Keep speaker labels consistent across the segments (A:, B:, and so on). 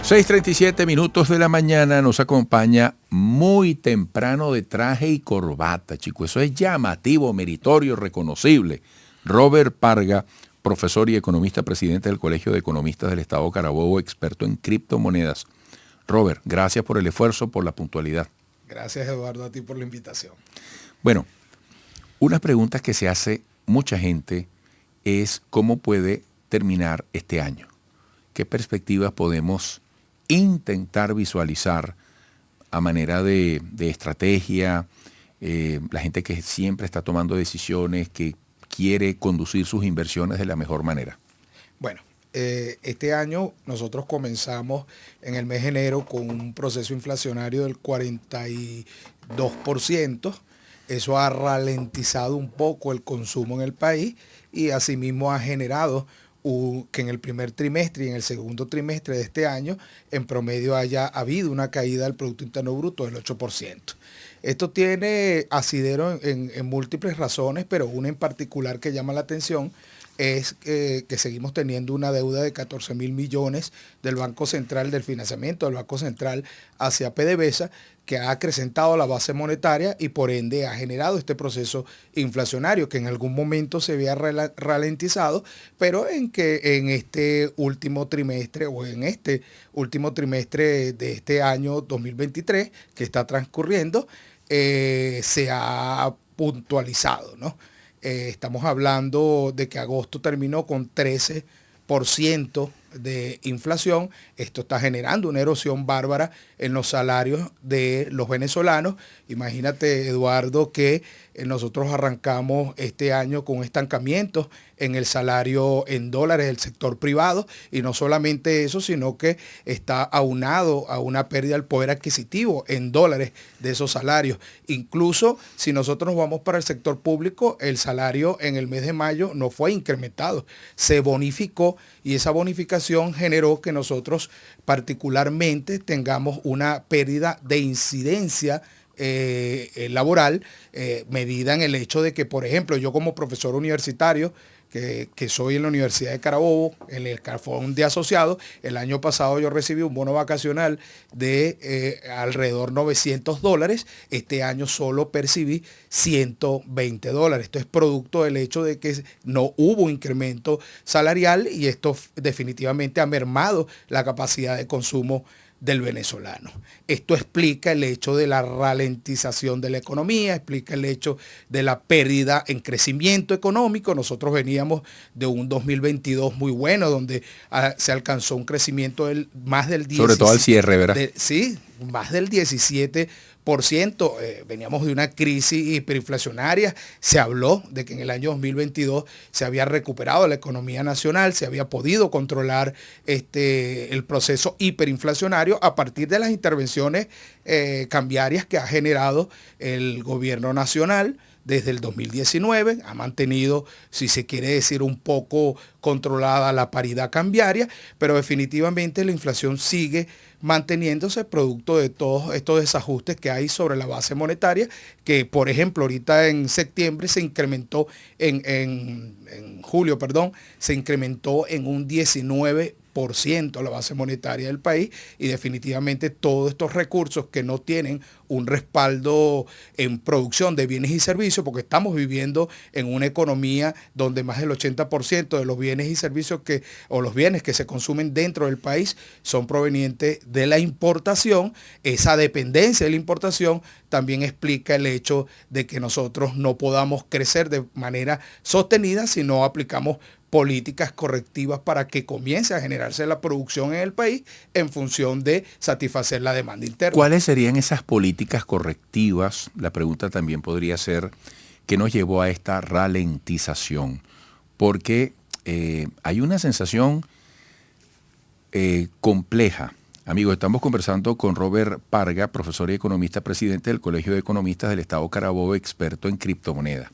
A: 6:37 de la mañana, nos acompaña muy temprano de traje y corbata, chico. Eso es llamativo, meritorio, reconocible. Robert Parga, profesor y economista, presidente del Colegio de Economistas del Estado Carabobo, experto en criptomonedas. Robert, gracias por el esfuerzo, por la puntualidad.
B: Gracias, Eduardo, a ti por la invitación.
A: Bueno, una pregunta que se hace mucha gente es cómo puede terminar este año. ¿Qué perspectivas podemos intentar visualizar a manera de estrategia? La gente que siempre está tomando decisiones, que quiere conducir sus inversiones de la mejor manera.
B: Bueno, este año nosotros comenzamos en el mes de enero con un proceso inflacionario del 42%. Eso ha ralentizado un poco el consumo en el país y asimismo ha generado que en el primer trimestre y en el segundo trimestre de este año en promedio haya habido una caída del Producto Interno Bruto del 8%. Esto tiene asidero en múltiples razones, pero una en particular que llama la atención es que seguimos teniendo una deuda de 14.000 millones del Banco Central, del financiamiento del Banco Central hacia PDVSA, que ha acrecentado la base monetaria y por ende ha generado este proceso inflacionario que en algún momento se había ralentizado, pero en este último trimestre de este año 2023 que está transcurriendo, se ha puntualizado, ¿no? Estamos hablando de que agosto terminó con 13% de inflación. Esto está generando una erosión bárbara en los salarios de los venezolanos. Imagínate, Eduardo, que nosotros arrancamos este año con estancamientos en el salario en dólares del sector privado, y no solamente eso, sino que está aunado a una pérdida del poder adquisitivo en dólares de esos salarios. Incluso si nosotros nos vamos para el sector público, el salario en el mes de mayo no fue incrementado, se bonificó, y esa bonificación generó que nosotros particularmente tengamos una pérdida de incidencia laboral, medida en el hecho de que, por ejemplo, yo como profesor universitario, que soy en la Universidad de Carabobo, en el Carfón de Asociados, el año pasado yo recibí un bono vacacional de alrededor $900. Este año solo percibí $120. Esto es producto del hecho de que no hubo incremento salarial, y esto definitivamente ha mermado la capacidad de consumo del venezolano. Esto explica el hecho de la ralentización de la economía, explica el hecho de la pérdida en crecimiento económico. Nosotros veníamos de un 2022 muy bueno, donde se alcanzó un crecimiento más del 17%.
A: Sobre todo al cierre, ¿verdad?
B: Sí, más del 17%. Veníamos de una crisis hiperinflacionaria. Se habló de que en el año 2022 se había recuperado la economía nacional, se había podido controlar el proceso hiperinflacionario a partir de las intervenciones cambiarias que ha generado el gobierno nacional. Desde el 2019 ha mantenido, si se quiere decir, un poco controlada la paridad cambiaria, pero definitivamente la inflación sigue manteniéndose producto de todos estos desajustes que hay sobre la base monetaria, que por ejemplo ahorita en septiembre se incrementó, en julio, se incrementó en un 19% la base monetaria del país, y definitivamente todos estos recursos que no tienen un respaldo en producción de bienes y servicios, porque estamos viviendo en una economía donde más del 80% de los bienes y servicios o los bienes que se consumen dentro del país son provenientes de la importación. Esa dependencia de la importación también explica el hecho de que nosotros no podamos crecer de manera sostenida si no aplicamos políticas correctivas para que comience a generarse la producción en el país en función de satisfacer la demanda interna.
A: ¿Cuáles serían esas políticas correctivas? La pregunta también podría ser, ¿qué nos llevó a esta ralentización? Porque hay una sensación compleja. Amigos, estamos conversando con Robert Parga, profesor y economista, presidente del Colegio de Economistas del Estado Carabobo, experto en criptomonedas.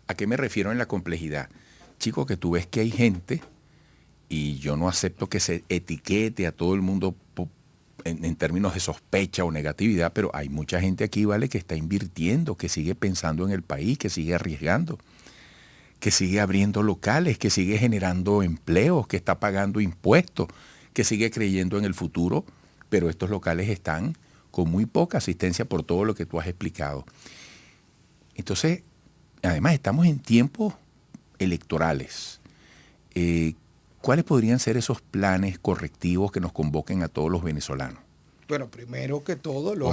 A: ¿A qué me refiero en la complejidad? Chico, que tú ves que hay gente, y yo no acepto que se etiquete a todo el mundo en términos de sospecha o negatividad, pero hay mucha gente aquí, ¿vale?, que está invirtiendo, que sigue pensando en el país, que sigue arriesgando, que sigue abriendo locales, que sigue generando empleos, que está pagando impuestos, que sigue creyendo en el futuro, pero estos locales están con muy poca asistencia por todo lo que tú has explicado. Entonces, además estamos en tiempos electorales. ¿Cuáles podrían ser esos planes correctivos que nos convoquen a todos los venezolanos?
B: Bueno, primero que todo,
A: ¿No?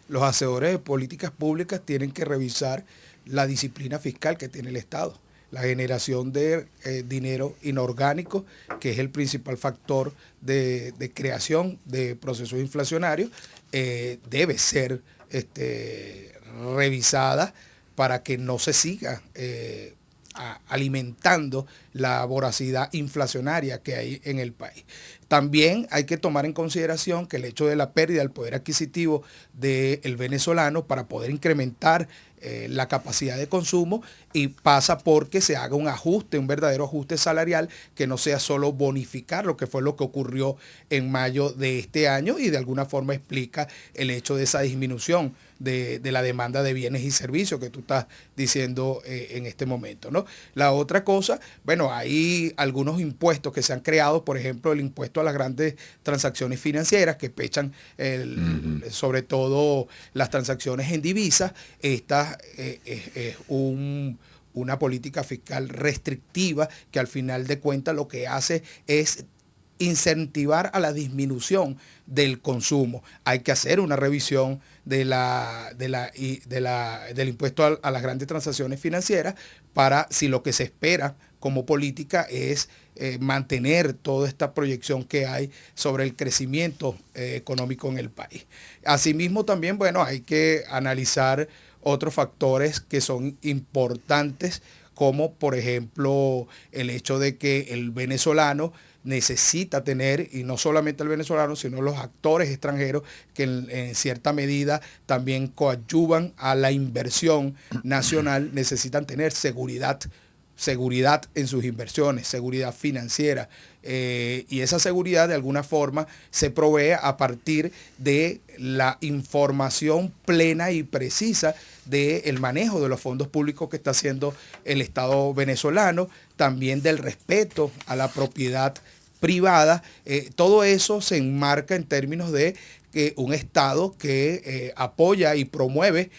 B: los hacedores de políticas públicas tienen que revisar la disciplina fiscal que tiene el Estado. La generación de dinero inorgánico, que es el principal factor de creación de procesos inflacionarios, debe ser revisada para que no se siga alimentando la voracidad inflacionaria que hay en el país. También hay que tomar en consideración que el hecho de la pérdida del poder adquisitivo del venezolano para poder incrementar la capacidad de consumo y pasa porque se haga un ajuste, un verdadero ajuste salarial que no sea solo bonificar lo que fue lo que ocurrió en mayo de este año y de alguna forma explica el hecho de esa disminución de la demanda de bienes y servicios que tú estás diciendo en este momento, ¿no? La otra cosa, bueno, hay algunos impuestos que se han creado, por ejemplo, el impuesto a las grandes transacciones financieras que pechan sobre todo las transacciones en divisas. Estas es una política fiscal restrictiva que al final de cuentas lo que hace es incentivar a la disminución del consumo. Hay que hacer una revisión del impuesto a las grandes transacciones financieras para si lo que se espera como política es mantener toda esta proyección que hay sobre el crecimiento económico en el país. Asimismo también, bueno, hay que analizar otros factores que son importantes, como por ejemplo el hecho de que el venezolano necesita tener, y no solamente el venezolano, sino los actores extranjeros que en cierta medida también coadyuvan a la inversión nacional, necesitan tener seguridad en sus inversiones, seguridad financiera. Y esa seguridad de alguna forma se provee a partir de la información plena y precisa del manejo de los fondos públicos que está haciendo el Estado venezolano, también del respeto a la propiedad privada. Todo eso se enmarca en términos de un Estado que apoya y promueve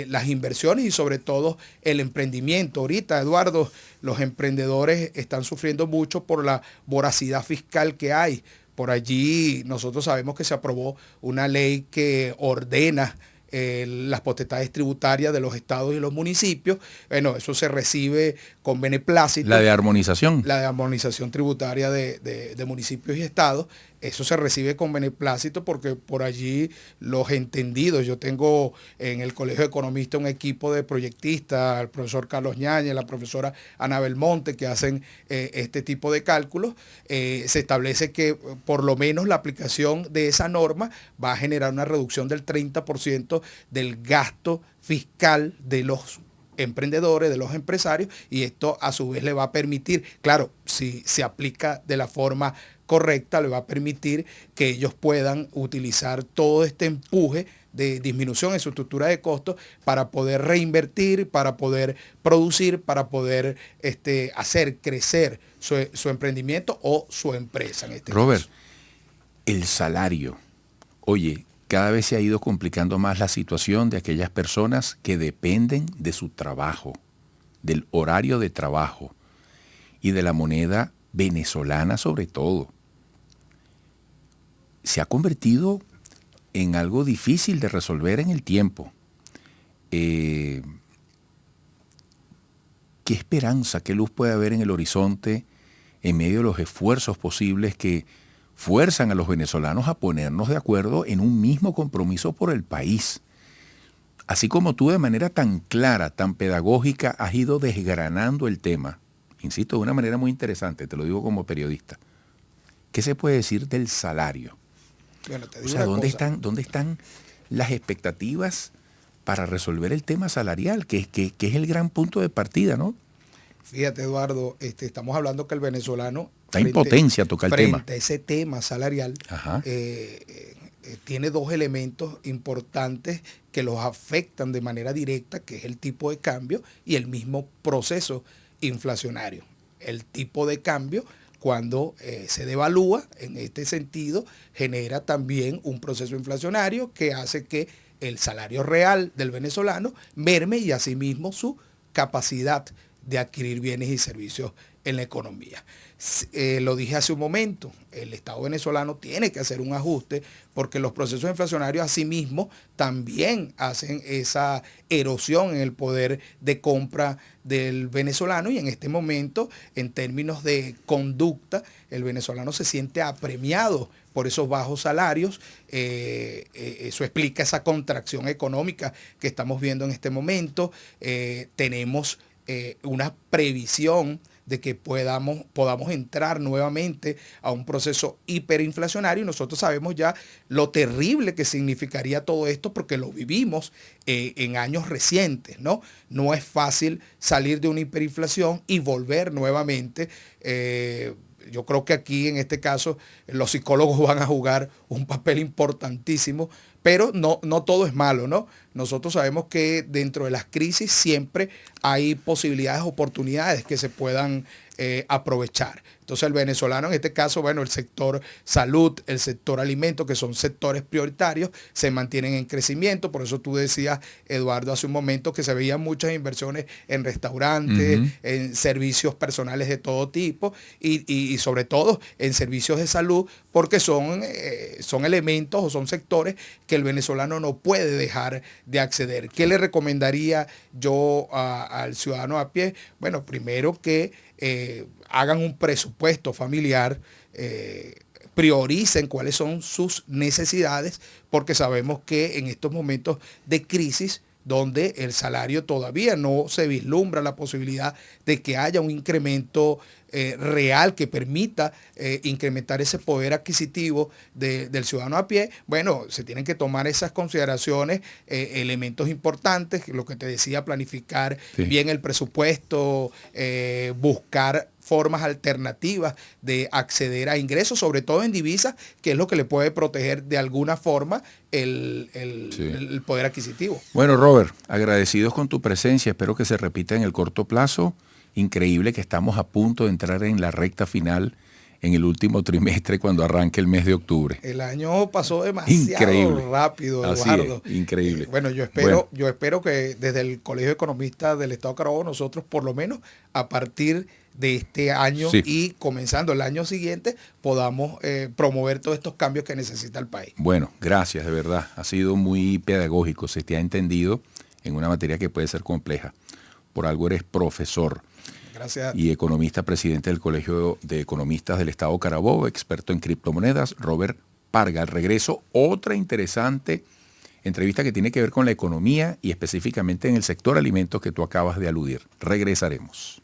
B: las inversiones y sobre todo el emprendimiento. Ahorita, Eduardo, los emprendedores están sufriendo mucho por la voracidad fiscal que hay. Por allí nosotros sabemos que se aprobó una ley que ordena las potestades tributarias de los estados y los municipios. Bueno, eso se recibe con beneplácito.
A: La de armonización.
B: La de armonización tributaria de municipios y estados. Eso se recibe con beneplácito porque por allí los entendidos, yo tengo en el Colegio de Economistas un equipo de proyectistas, el profesor Carlos Ñañez, la profesora Ana Belmonte, que hacen este tipo de cálculos. Se establece que por lo menos la aplicación de esa norma va a generar una reducción del 30% del gasto fiscal de los emprendedores, de los empresarios, y esto a su vez le va a permitir, claro, si se aplica de la forma correcta, le va a permitir que ellos puedan utilizar todo este empuje de disminución en su estructura de costos para poder reinvertir, para poder producir, para poder hacer crecer su emprendimiento o su empresa en este
A: Robert,
B: caso.
A: El salario. Oye, cada vez se ha ido complicando más la situación de aquellas personas que dependen de su trabajo, del horario de trabajo y de la moneda venezolana sobre todo. Se ha convertido en algo difícil de resolver en el tiempo. ¿Qué esperanza, qué luz puede haber en el horizonte en medio de los esfuerzos posibles que fuerzan a los venezolanos a ponernos de acuerdo en un mismo compromiso por el país? Así como tú de manera tan clara, tan pedagógica, has ido desgranando el tema, insisto, de una manera muy interesante, te lo digo como periodista. ¿Qué se puede decir del salario?
B: Bueno,
A: o sea, ¿dónde están las expectativas para resolver el tema salarial, que es el gran punto de partida, ¿no?
B: Fíjate, Eduardo, estamos hablando que el venezolano
A: está en potencia tocar el tema.
B: Frente a ese tema salarial, tiene dos elementos importantes que los afectan de manera directa, que es el tipo de cambio y el mismo proceso inflacionario. El tipo de cambio Cuando se devalúa, en este sentido, genera también un proceso inflacionario que hace que el salario real del venezolano merme y asimismo su capacidad de adquirir bienes y servicios en la economía. Lo dije hace un momento, el Estado venezolano tiene que hacer un ajuste porque los procesos inflacionarios asimismo también hacen esa erosión en el poder de compra del venezolano, y en este momento, en términos de conducta, el venezolano se siente apremiado por esos bajos salarios. Eso explica esa contracción económica que estamos viendo en este momento. Tenemos una previsión de que podamos entrar nuevamente a un proceso hiperinflacionario, y nosotros sabemos ya lo terrible que significaría todo esto porque lo vivimos en años recientes, ¿no? No es fácil salir de una hiperinflación y volver nuevamente. Yo creo que aquí, en este caso, los psicólogos van a jugar un papel importantísimo, pero no todo es malo, ¿no? Nosotros sabemos que dentro de las crisis siempre hay posibilidades, oportunidades que se puedan aprovechar. Entonces el venezolano, en este caso, bueno, el sector salud, el sector alimentos, que son sectores prioritarios, se mantienen en crecimiento. Por eso tú decías, Eduardo, hace un momento que se veían muchas inversiones en restaurantes, en servicios personales de todo tipo y sobre todo en servicios de salud, porque son elementos o son sectores que el venezolano no puede dejar de acceder. ¿Qué le recomendaría yo al ciudadano a pie? Bueno, primero que hagan un presupuesto familiar, prioricen cuáles son sus necesidades, porque sabemos que en estos momentos de crisis, donde el salario todavía no se vislumbra la posibilidad de que haya un incremento real que permita incrementar ese poder adquisitivo del ciudadano a pie, bueno, se tienen que tomar esas consideraciones, elementos importantes, lo que te decía, planificar bien el presupuesto, buscar formas alternativas de acceder a ingresos, sobre todo en divisas, que es lo que le puede proteger de alguna forma el poder adquisitivo.
A: Bueno, Robert, agradecidos con tu presencia, espero que se repita en el corto plazo. Increíble que estamos a punto de entrar en la recta final en el último trimestre cuando arranque el mes de octubre.
B: El año pasó demasiado rápido, Eduardo.
A: Así es, increíble.
B: Bueno, yo espero que desde el Colegio de Economistas del Estado Carabobo, nosotros por lo menos a partir de este año y comenzando el año siguiente podamos promover todos estos cambios que necesita el país.
A: Bueno, gracias, de verdad. Ha sido muy pedagógico, se te ha entendido en una materia que puede ser compleja. Por algo eres profesor.
B: Gracias.
A: Y economista, presidente del Colegio de Economistas del Estado Carabobo, experto en criptomonedas, Robert Parga. Al regreso, otra interesante entrevista que tiene que ver con la economía y específicamente en el sector alimentos que tú acabas de aludir. Regresaremos.